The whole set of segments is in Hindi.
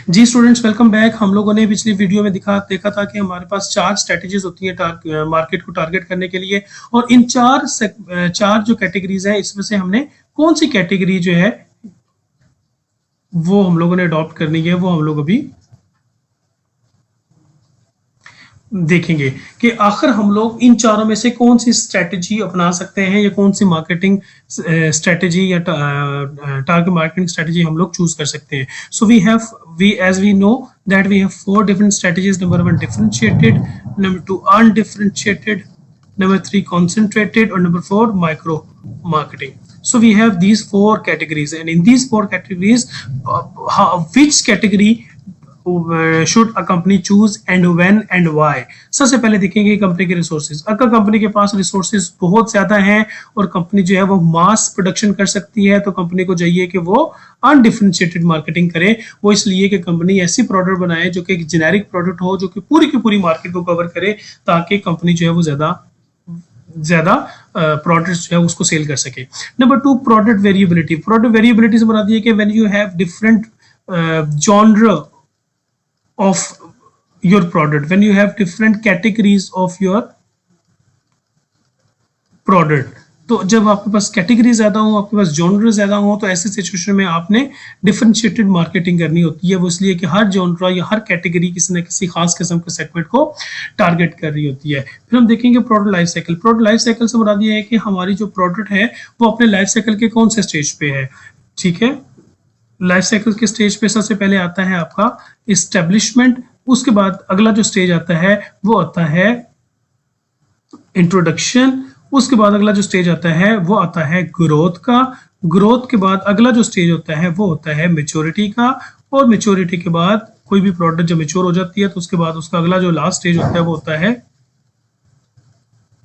जी स्टूडेंट्स, वेलकम बैक। हम लोगों ने पिछली वीडियो में देखा था कि हमारे पास 4 स्ट्रेटजीज होती हैं मार्केट को टारगेट करने के लिए, और इन चार जो कैटेगरीज हैं इसमें से हमने कौन सी कैटेगरी जो है वो हम लोगों ने अडॉप्ट करनी है, वो हम लोग अभी देखेंगे कि आखिर हम लोग इन चारों में से कौन सी स्ट्रेटजी अपना सकते हैं या कौन सी मार्केटिंग स्ट्रेटजी या टारगेट मार्केटिंग स्ट्रेटजी हम लोग चूज कर सकते हैं। So we know that we have 4 different strategies. Number 1, differentiated. Number 2, undifferentiated. Number 3, concentrated. Or number 4, micro marketing. So we have these 4 categories, and in these 4 categories, which category should a company choose and when and why? सबसे पहले देखेंगे कंपनी के रिसोर्सेज। अगर कंपनी के पास रिसोर्सेज बहुत ज्यादा हैं और कंपनी जो है वो मास प्रोडक्शन कर सकती है, तो कंपनी को चाहिए कि वो अनडिफरेंशिएटेड मार्केटिंग करे। वो इसलिए कि कंपनी ऐसी प्रोडक्ट बनाए जो कि एक जेनेरिक प्रोडक्ट हो, जो कि पूरी की पूरी मार्केट को कवर करे, ताकि कंपनी जो है वो ज्यादा प्रोडक्ट्स जो है उसको सेल कर सके। Number 2, product variability. Product variability से मुराद ये कि when you have different genre of your product, when you have different categories of your product, तो जब आपके पास कैटेगरी ज्यादा हो, आपके पास जॉनर ज्यादा हो, तो ऐसे सिचुएशन में आपने डिफरेंशिएटेड मार्केटिंग करनी होती है। वो इसलिए कि हर जॉनर या हर कैटेगरी किसी न किसी खास किस्म के सेगमेंट को टारगेट कर रही होती है। फिर हम देखेंगे product life cycle. Product life cycle से मुराद ये है कि हमारी जो प्रोडक्ट है वो अपने लाइफ साइकिल के कौन से स्टेज पे है। ठीक है, लाइफ साइकिल के स्टेज पे सबसे पहले आता है आपका इस्टेब्लिशमेंट। उसके बाद अगला जो स्टेज आता है वो आता है इंट्रोडक्शन। उसके बाद अगला जो स्टेज आता है वो आता है ग्रोथ का। ग्रोथ के बाद अगला जो स्टेज होता है वो होता है मेच्योरिटी का। और मेच्योरिटी के बाद कोई भी प्रोडक्ट जब मेच्योर हो जाती है तो उसके बाद उसका अगला जो लास्ट स्टेज होता है वो होता है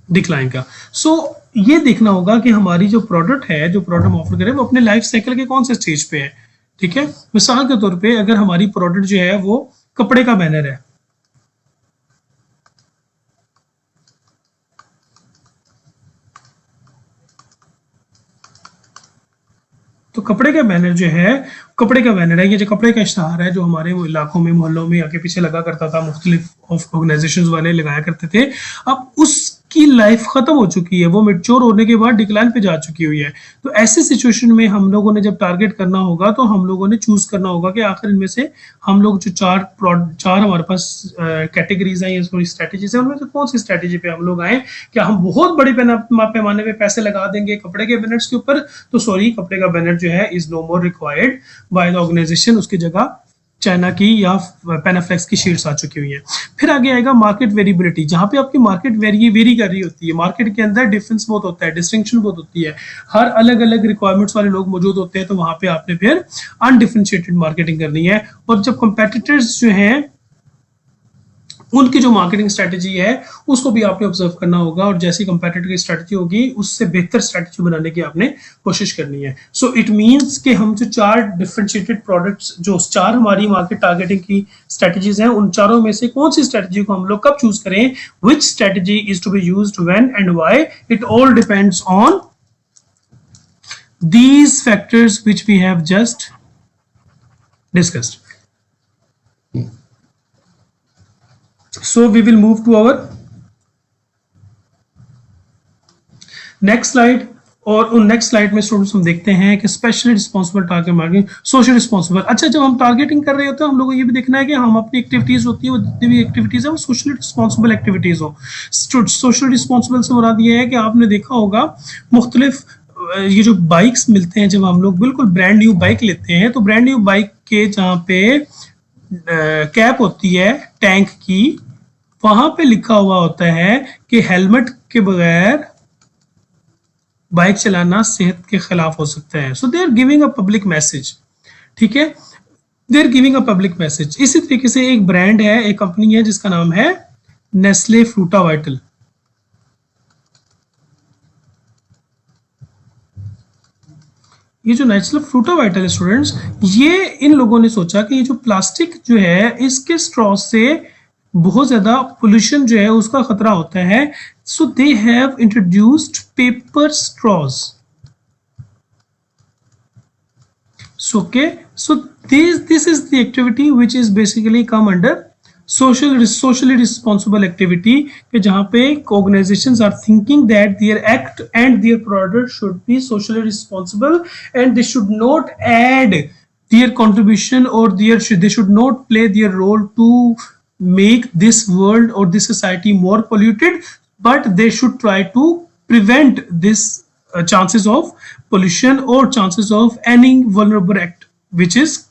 डिक्लाइन का। सो ये देखना होगा कि हमारी जो प्रोडक्ट है, जो प्रोडक्ट हम ऑफर करें, वो अपने लाइफ साइकिल के कौन से स्टेज पे है। ठीक है, मिसाल के तौर पे अगर हमारी प्रोडक्ट जो है वो कपड़े का बैनर है, तो कपड़े का बैनर जो है, कपड़े का बैनर है, ये जो कपड़े का इश्तहार है जो हमारे इलाकों में, मोहल्लों में आगे पीछे लगा करता था, मुख्तलिफ ऑर्गेनाइजेशंस वाले लगाया करते थे। अब उसकी लाइफ खत्म हो चुकी है, वो मैच्योर होने के बाद डिक्लाइन पे जा चुकी हुई है। तो ऐसे सिचुएशन में हम लोगों ने जब टारगेट करना होगा तो हम लोगों ने चूज करना होगा कि आखिर इनमें से हम लोग जो चार हमारे पास कैटेगरीज हैं या सॉरी स्ट्रेटेजीज है, उनमें से कौन सी स्ट्रेटेजी पे हम लोग आए। क्या हम बहुत बड़े पैमाने पे पैसे लगा देंगे कपड़े के बैनर्स के ऊपर, तो सॉरी, कपड़े का बैनर जो है is no more required by the organisation. उसकी जगह चाइना की या पैनाफ्लेक्स की शीट्स आ चुकी हुई है। फिर आगे आएगा मार्केट वेरिएबिलिटी, जहां पे आपकी मार्केट वेरी कर रही होती है। मार्केट के अंदर डिफरेंस बहुत होता है, डिस्टिंक्शन बहुत होती है, हर अलग अलग रिक्वायरमेंट्स वाले लोग मौजूद होते हैं। तो वहां पे आपने फिर अनडिफरेंशिएटेड मार्केटिंग करनी है। और जब कंपेटिटर्स जो हैं उनकी जो मार्केटिंग स्ट्रेटजी है उसको भी आपने ऑब्जर्व करना होगा, और जैसी कंपेटिटर की स्ट्रेटजी होगी उससे बेहतर स्ट्रेटजी बनाने की आपने कोशिश करनी है। सो इट मींस कि हम जो 4 डिफरेंशिएटेड प्रोडक्ट्स, जो 4 हमारी मार्केट टारगेटिंग की स्ट्रेटजीज हैं, उन चारों में से कौन सी स्ट्रेटजी को हम लोग कब चूज करें, which strategy is to be used when and why, it all depends on these factors which we have just discussed. So we will move to our next slide, और उन नेक्स्ट स्लाइड में स्टूडेंट्स हम देखते हैं कि specially responsible target marketing, social responsible. अच्छा, जब हम टारगेटिंग कर रहे होते हैं हम लोगों को ये भी देखना है कि हम अपनी एक्टिविटीज होती है, वो जितनी भी एक्टिविटीज है वो सोशली रिस्पॉन्सिबल एक्टिविटीज हो। सोशल रिस्पॉन्सिबल से मुराद ये है कि आपने देखा होगा मुख्तलिफ ये जो बाइक्स मिलते हैं, जब हम लोग बिल्कुल ब्रांड न्यू बाइक लेते हैं, तो ब्रांड न्यू बाइक के जहाँ पे कैप होती है टैंक की, वहां पे लिखा हुआ होता है कि हेलमेट के बगैर बाइक चलाना सेहत के खिलाफ हो सकता है। So they are giving a public message. ठीक है, they are giving a public message. इसी तरीके से एक ब्रांड है, एक कंपनी है जिसका नाम है नेस्ले फ्रूटा वाइटल। ये जो नेस्ले फ्रूटा वाइटल है स्टूडेंट्स, ये इन लोगों ने सोचा कि ये जो प्लास्टिक जो है इसके स्ट्रॉ से बहुत ज्यादा पोल्यूशन जो है उसका खतरा होता है। So they have introduced paper straws. So okay, so this is the activity which is basically come under socially responsible activity, कि जहाँ पे organizations are thinking that their act and their product should be socially responsible and they should not add their contribution or they should not play their role to make this world or this society more polluted, but they should try to prevent this chances of pollution or chances of any vulnerable act which is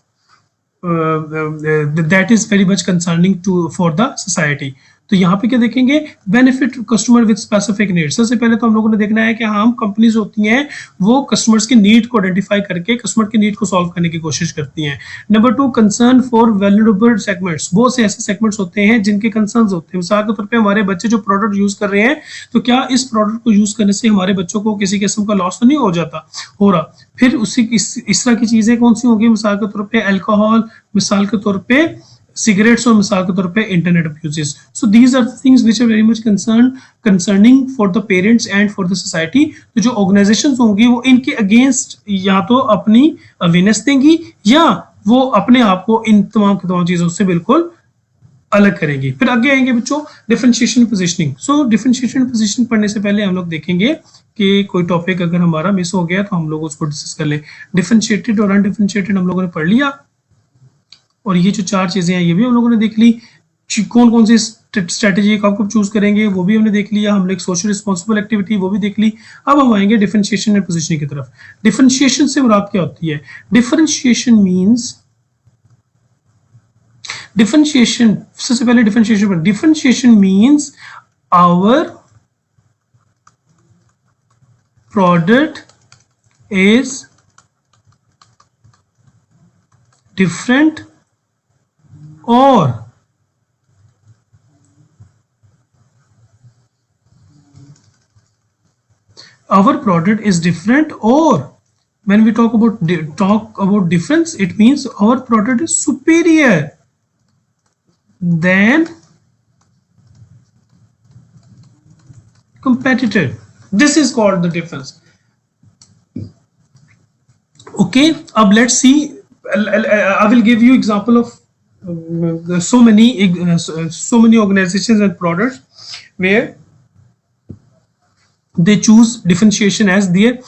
that is very much concerning to for the society. तो यहाँ पे क्या देखेंगे, benefit customer with specific needs. सबसे पहले तो हम लोगों ने देखना है कि हम कंपनीज होती हैं वो कस्टमर्स की नीड को आइडेंटिफाई करके कस्टमर की नीड को सॉल्व करने की कोशिश करती हैं। Number 2, concern for valuable segments. बहुत से ऐसे सेगमेंट्स होते हैं जिनके कंसर्न्स होते हैं, मिसाल के तौर पे हमारे बच्चे जो प्रोडक्ट यूज कर रहे हैं, तो क्या इस प्रोडक्ट को यूज करने से हमारे बच्चों को किसी किस्म का लॉस तो नहीं हो रहा। फिर उसी इस तरह की चीजें कौन सी होंगी, मिसाल के तौर पे अल्कोहल, मिसाल के तौर पे cigarettes और मिसाल के तौर पे internet abuses. So these are things which are very much concerning for the parents and for the society. तो जो ऑर्गेनाइजेशंस होंगी वो इनके अगेंस्ट या तो अपनी अवेयरनेस देंगी या वो अपने आप को इन तमाम की तमाम चीजों से बिल्कुल अलग करेंगी। फिर आगे आएंगे बच्चों डिफरेंशिएशन पोजीशनिंग। सो डिफरेंशिएशन पोजीशनिंग पढ़ने से पहले हम लोग देखेंगे कि कोई टॉपिक अगर हमारा मिस हो गया तो हम लोग उसको डिस्कस कर ले। डिफरेंशिएटेड और अनडिफरेंशिएटेड हम लोगों ने पढ़ लिया, और ये जो 4 चीजें हैं ये भी हम लोगों ने देख ली। कौन कौन सी स्ट्रेटेजी कब चूज करेंगे वो भी हमने देख लिया। हमने एक सोशल रिस्पॉन्सिबल एक्टिविटी वो भी देख ली। अब हम आएंगे डिफरेंशिएशन एंड पोजीशनिंग की तरफ। डिफरेंशिएशन से मुराद क्या होती है? डिफरेंशिएशन सबसे पहले differentiation means our product is different or our product is different, or when we talk about difference, it means our product is superior than competitor. This is called the difference. Okay, अब let's see. I will give you example of so many organizations and products where they choose differentiation as their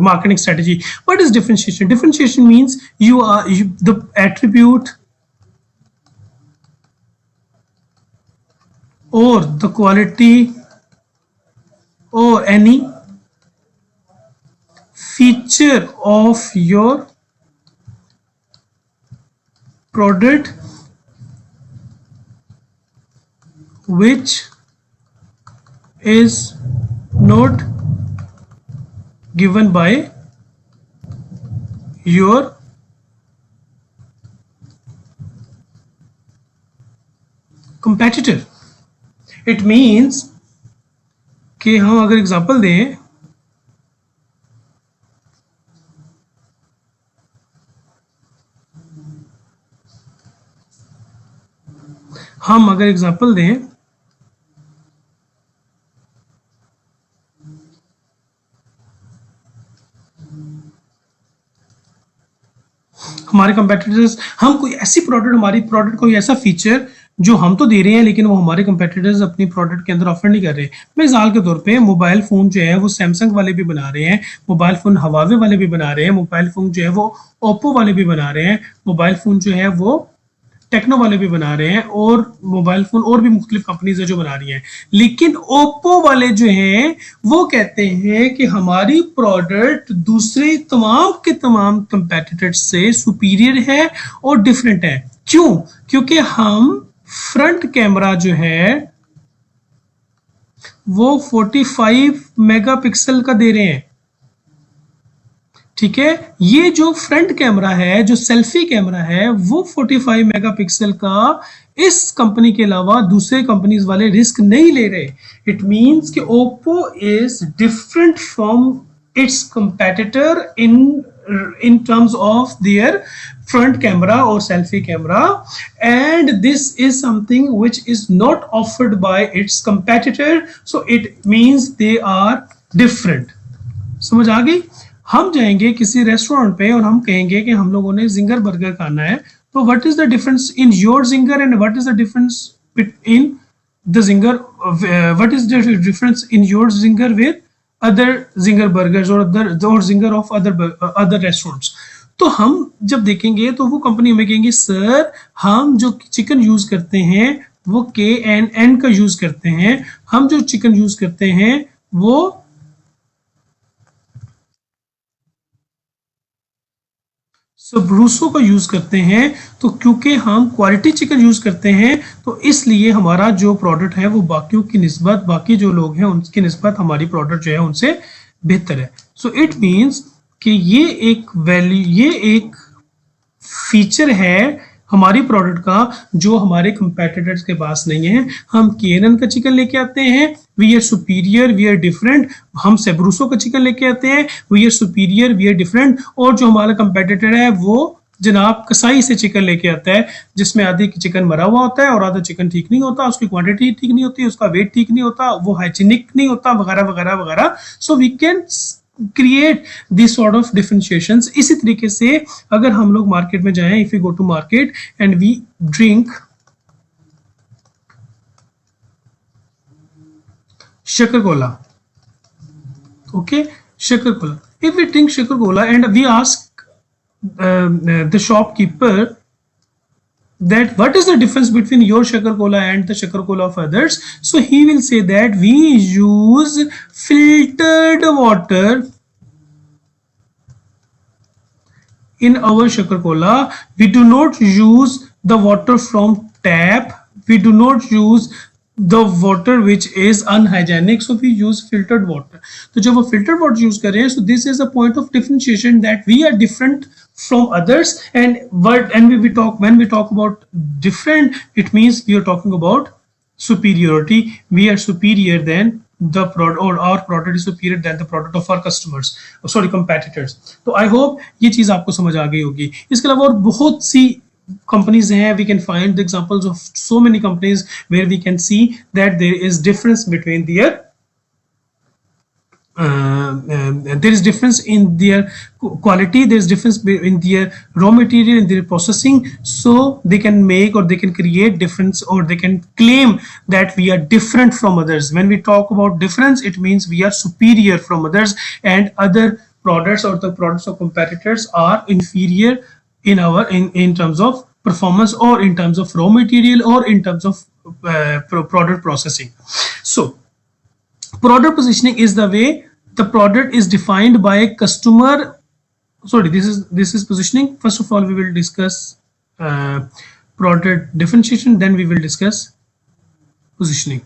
marketing strategy. What is differentiation? Differentiation means the attribute or the quality or any feature of your product which is not given by your competitor. It means कि हम अगर एग्जांपल दें, हमारे कंपेटिटर्स, हम कोई ऐसी प्रोडक्ट, हमारी प्रोडक्ट कोई ऐसा फीचर जो हम तो दे रहे हैं लेकिन वो हमारे कंपेटिटर्स अपनी प्रोडक्ट के अंदर ऑफर नहीं कर रहे। मिसाल के तौर पे मोबाइल फ़ोन जो है वो सैमसंग वाले भी बना रहे हैं, मोबाइल फ़ोन हवावे वाले भी बना रहे हैं, मोबाइल फ़ोन जो है वो ओप्पो वाले भी बना रहे हैं, मोबाइल फ़ोन जो है वो टेक्नो वाले भी बना रहे हैं, और मोबाइल फ़ोन और भी मुख्तलिफ कंपनीज है जो बना रही हैं। लेकिन ओप्पो वाले जो हैं वो कहते हैं कि हमारी प्रोडक्ट दूसरे तमाम के तमाम कंपेटिटर्स से सुपीरियर है और डिफरेंट है। क्यों? क्योंकि हम फ्रंट कैमरा जो है वो 45 मेगापिक्सल का दे रहे हैं। ठीक है, ये जो फ्रंट कैमरा है, जो सेल्फी कैमरा है, वो 45 मेगापिक्सल का इस कंपनी के अलावा दूसरे कंपनीज वाले रिस्क नहीं ले रहे। इट मींस कि Oppo is different from its competitor in terms of their front camera or selfie camera, and this is something which is not offered by its competitor, so it means they are different. समझ आ गई? हम जाएंगे किसी रेस्टोरेंट पे और हम कहेंगे कि हम लोगों ने जिंगर बर्गर खाना है, तो what is the difference in your ginger and what is the difference in the ginger, what is the difference in your ginger with other ginger burgers और अदर और जिंगर ऑफ अदर रेस्टोरेंट्स। तो हम जब देखेंगे तो वो कंपनी हमें कहेंगे सर हम जो चिकन यूज करते हैं वो KNN का यूज करते हैं, हम जो चिकन यूज करते हैं वो ब्रूसो का यूज करते हैं। तो क्योंकि हम क्वालिटी चिकन यूज करते हैं तो इसलिए हमारा जो प्रोडक्ट है वो बाकियों की निस्बत, बाकी जो लोग हैं उनकी निस्बत हमारी प्रोडक्ट जो है उनसे बेहतर है। सो इट मीन्स कि ये एक वैल्यू, ये एक फीचर है हमारी प्रोडक्ट का जो हमारे कंपेटिटर्स के पास नहीं है। हम KNN का चिकन लेके आते हैं, we are superior, we are different. हम सेब्रूसो का चिकन लेके आते हैं, we are superior, we are different. और जो हमारा कंपेटिटर है वो जनाब कसाई से चिकन लेके आता है जिसमें आधी चिकन मरा हुआ होता है और आधा चिकन ठीक नहीं होता, उसकी क्वांटिटी ठीक नहीं होती, उसका वेट ठीक नहीं होता, वो हाइजीनिक नहीं होता, वगैरह वगैरह वगैरह। So we can create this sort of differentiations. इसी तरीके से अगर हम लोग मार्केट में जाएं, if you go to market and we drink Shakkar cola, okay, Shakkar cola, if we drink Shakkar cola and we ask the shopkeeper that what is the difference between your shakar cola and the shakar cola of others, so he will say that we use filtered water in our shakar cola, we do not use the water from tap, we do not use the water which is unhygienic, so we use filtered water। तो जब वो filtered water use कर रहे हैं, so this is a point of differentiation that we are different from others। and when we talk about different, it means we are talking about superiority, we are superior than the product, or our product is superior than the product of our customers, sorry competitors। तो I hope ये चीज आपको समझ आ गई होगी। इसके अलावा और बहुत सी companies हैं, we can find the examples of so many companies where we can see that there is difference between their there is difference in their quality, there is difference in their raw material, in their processing, so they can make or they can create difference or they can claim that we are different from others। when we talk about difference, it means we are superior from others and other products or the products of competitors are inferior in terms of performance or in terms of raw material or in terms of product processing। So product positioning is the way the product is defined by a customer, sorry, this is positioning। first of all we will discuss product differentiation, then we will discuss positioning।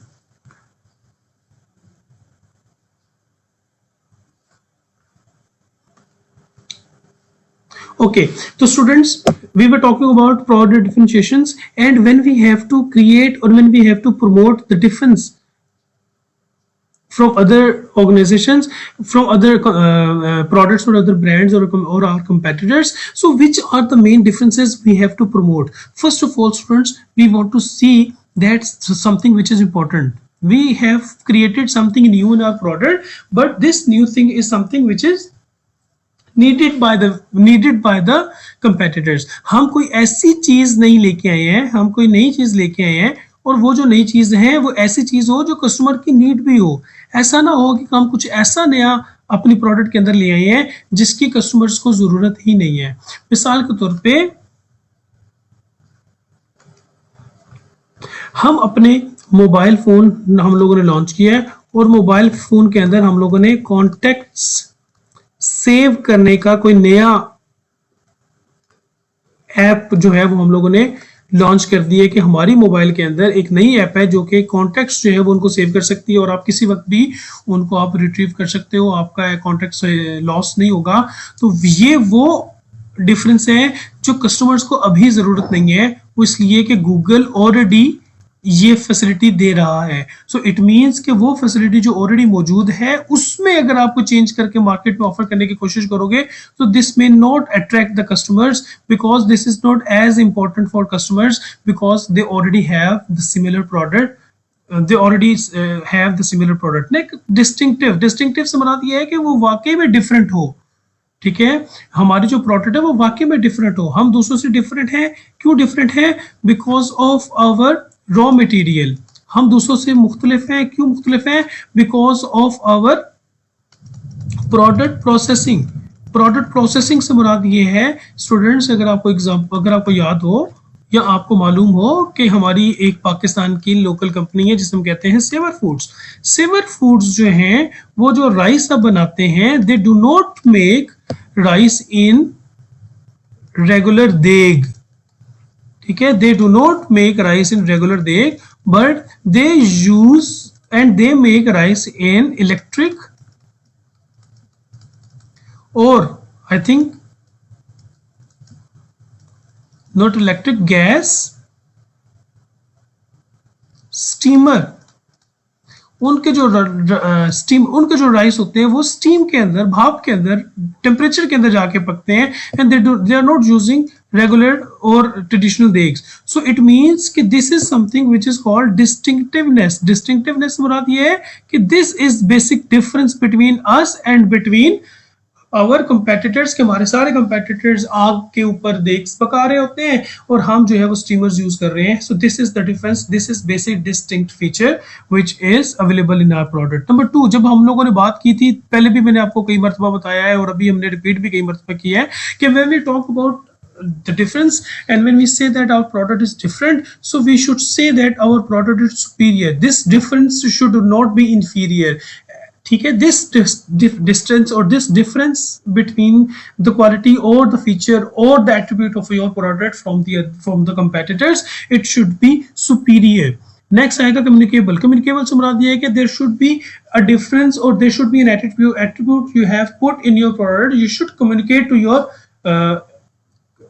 okay, so students, we were talking about product differentiations, and when we have to create or when we have to promote the difference from other organizations, from other products or other brands or our competitors, so which are the main differences we have to promote? First of all students, we want to see that something which is important, we have created something new in our product, but this new thing is something which is needed by the competitors। हम कोई ऐसी चीज नहीं लेके आए हैं, हम कोई नई चीज लेके आए हैं और वो जो नई चीज है वो ऐसी चीज हो जो कस्टमर की नीड भी हो। ऐसा ना हो कि हम कुछ ऐसा नया अपनी प्रोडक्ट के अंदर ले आए हैं जिसकी कस्टमर्स को जरूरत ही नहीं है। मिसाल के तौर पे हम अपने मोबाइल फोन हम लोगों ने लॉन्च किया है और मोबाइल फोन के अंदर हम लोगों ने कॉन्टेक्ट्स सेव करने का कोई नया ऐप जो है वो हम लोगों ने लॉन्च कर दिया है कि हमारी मोबाइल के अंदर एक नई ऐप है जो कि कॉन्टैक्ट्स जो है वो उनको सेव कर सकती है और आप किसी वक्त भी उनको आप रिट्रीव कर सकते हो, आपका कॉन्टैक्ट्स लॉस नहीं होगा। तो ये वो डिफरेंस है जो कस्टमर्स को अभी जरूरत नहीं है, वो इसलिए कि गूगल ऑलरेडी ये फैसिलिटी दे रहा है। सो इट मींस कि वो फैसिलिटी जो ऑलरेडी मौजूद है उसमें अगर आपको चेंज करके मार्केट में ऑफर करने की कोशिश करोगे तो this may not attract the customers because this is not as important for customers because they already have the similar product, they already have the similar product। Next distinctive से मराद ये है कि वो वाकई में डिफरेंट हो, ठीक है, हमारी जो प्रोडक्ट है वो वाकई में डिफरेंट हो, हम दूसरों से डिफरेंट हैं। क्यों डिफरेंट है? Because of our raw material. हम दूसरों से मुख्तलिफ हैं, क्यों मुख्तलिफ हैं? Because of our product processing. Product processing से मुराद ये है स्टूडेंट्स, अगर आपको याद हो या आपको मालूम हो कि हमारी एक पाकिस्तान की लोकल कंपनी है जिसे हम कहते हैं सेवर फूड्स। सेवर फूड्स जो हैं वो जो राइस अब बनाते हैं, they do not make rice in regular deg, ठीक है, they do not make rice in regular deg, but they use and they make rice in electric or I think not electric, gas steamer। उनके जो राइस होते हैं वो स्टीम के अंदर, भाप के अंदर, टेम्परेचर के अंदर जाके पकते हैं, and they are not using regular और traditional degs. So it means कि this is something which is called distinctiveness. Distinctiveness मुराद ये है कि this is basic difference between us and between our competitors, के हमारे सारे कंपेटिटर्स आग के ऊपर देख पका रहे होते हैं और हम जो है वो स्टीमर्स यूज कर रहे हैं। So this is the difference, this is basic distinct feature which is available in our product. Number 2, जब हम लोगों ने बात की थी, पहले भी मैंने आपको कई मरतबा बताया है और अभी हमने रिपीट भी कई मरतबा किया है कि when we talk about the difference and when we say that our product is different, so we should say that our product is superior. This difference should not be inferior, ठीक है। दिस डिस्टेंस और this difference between the quality और द फीचर और the attribute of your product from the competitors, it should be superior. Next आएगा कम्युनिकेबल। कम्युनिकेबल से मुराद ये है कि there should be a difference और there should be an attribute you have put in your product, you should communicate to your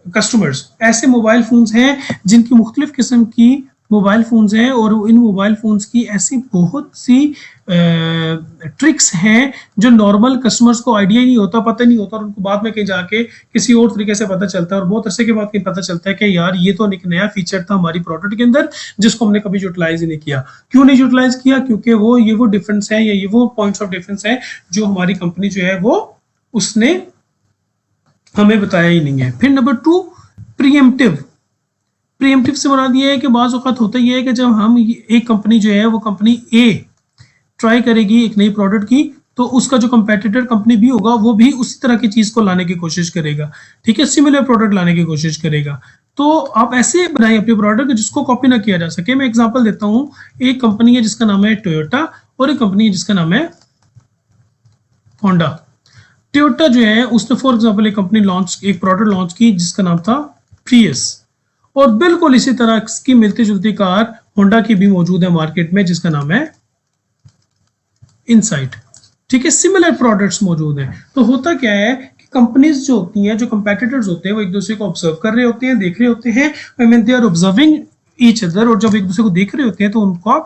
customers. ऐसे मोबाइल फोन्स हैं जिनकी मुख्तलिफ किस्म की मोबाइल फोन्स हैं और इन मोबाइल फोन्स की ऐसी बहुत सी ट्रिक्स हैं जो नॉर्मल कस्टमर्स को आइडिया नहीं होता, पता नहीं होता, और उनको बाद में कहीं जाके किसी और तरीके से पता चलता है और बहुत अरसे के बाद कहीं पता चलता है कि यार ये तो एक नया फीचर था हमारी प्रोडक्ट के अंदर जिसको हमने कभी यूटिलाइज ही नहीं किया। क्यों नहीं यूटिलाइज किया? क्योंकि वो डिफरेंस है या ये वो पॉइंट्स ऑफ डिफरेंस है जो हमारी कंपनी जो है वो उसने हमें बताया ही नहीं है। फिर नंबर 2, प्रीएम्प्टिव। प्रीएम्प्टिव से मुराद ये है कि बाज़ औक़ात होता ये है कि जब हम एक कंपनी जो है वो कंपनी ए ट्राई करेगी एक नई प्रोडक्ट की, तो उसका जो कंपेटिटर कंपनी बी होगा वो भी उसी तरह की चीज़ को लाने की कोशिश करेगा, ठीक है, सिमिलर प्रोडक्ट लाने की कोशिश करेगा। तो आप ऐसे बनाइए अपने प्रोडक्ट जिसको कॉपी ना किया जा सके। मैं एग्जांपल देता हूँ, एक कंपनी है जिसका नाम है टोयोटा और एक कंपनी है जिसका नाम है होंडा। टोयोटा जो है उसने फॉर एग्जांपल एक प्रोडक्ट लॉन्च की जिसका नाम था प्रियस, और बिल्कुल इसी तरह की मिलती जुलती कार होंडा की भी मौजूद है मार्केट में जिसका नाम है इनसाइट, ठीक है, सिमिलर प्रोडक्ट्स मौजूद हैं। तो होता क्या है कि कंपनीज जो होती हैं, जो कंपेटिटर्स होते हैं, वो एक दूसरे को ऑब्जर्व कर रहे होते हैं, देख रहे होते हैं, when they are observing each other, और जब एक दूसरे को देख रहे होते हैं तो उनको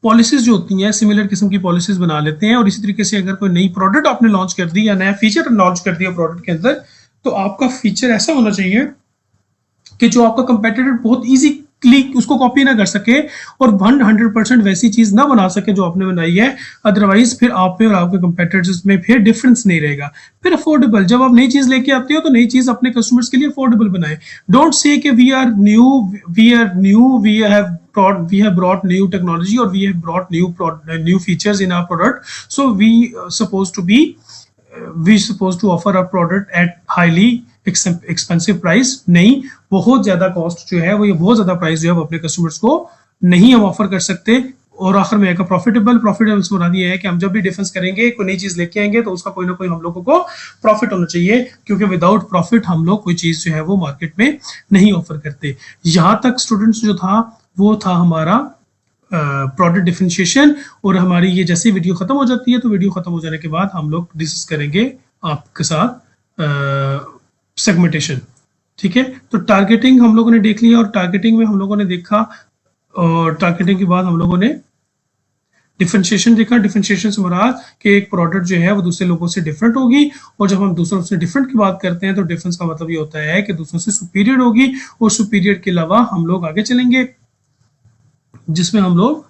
पॉलिसीज जो होती हैं सिमिलर किस्म की पॉलिसीज बना लेते हैं। और इसी तरीके से अगर कोई नई प्रोडक्ट आपने लॉन्च कर दी या नया फीचर लॉन्च कर दिया प्रोडक्ट के अंदर, तो आपका फीचर ऐसा होना चाहिए कि जो आपका कंपेटिटर बहुत इजीली उसको कॉपी ना कर सके और 100% वैसी चीज ना बना सके जो आपने बनाई है, अदरवाइज फिर आप में और आपके कंपेटिटर्स में फिर डिफरेंस नहीं रहेगा। फिर अफोर्डेबल, जब आप नई चीज लेके आते हो तो नई चीज अपने कस्टमर्स के लिए अफोर्डेबल बनाए। डोंट से कि we are new, we have brought new technology or we have brought new features in our product, so we supposed to offer our product at highly expensive price। नहीं, बहुत ज्यादा कॉस्ट जो है वो, ये बहुत ज्यादा प्राइस जो है वो अपने कस्टमर्स को नहीं हम ऑफर कर सकते। और आखिर में आएगा प्रॉफिटेबल से मुराद ये है कि हम जब भी डिफेंस करेंगे, कोई नई चीज लेके आएंगे तो उसका कोई ना कोई हम लोगों को प्रॉफिट होना चाहिए, क्योंकि विदाउट प्रॉफिट हम लोग कोई चीज जो है वो मार्केट में नहीं ऑफर करते। यहां तक स्टूडेंट्स जो था वो था हमारा प्रोडक्ट डिफरेंशिएशन। और हमारी ये जैसे वीडियो खत्म हो जाती है तो वीडियो खत्म हो जाने के बाद हम लोग डिस्कस करेंगे आपके साथ सेगमेंटेशन, ठीक है। तो टारगेटिंग हम लोगों ने देख लिया और टारगेटिंग में हम लोगों ने देखा, और टारगेटिंग के बाद हम लोगों ने डिफरेंशिएशन देखा। डिफरेंशिएशन से मुराद कि एक प्रोडक्ट जो है वो दूसरे लोगों से डिफरेंट होगी, और जब हम दूसरों से डिफरेंट की बात करते हैं तो डिफरेंस का मतलब ये होता है कि दूसरों से सुपीरियर होगी। और सुपीरियर के अलावा हम लोग आगे चलेंगे जिसमें हम लोग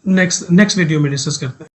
नेक्स्ट वीडियो में डिस्कस करते हैं।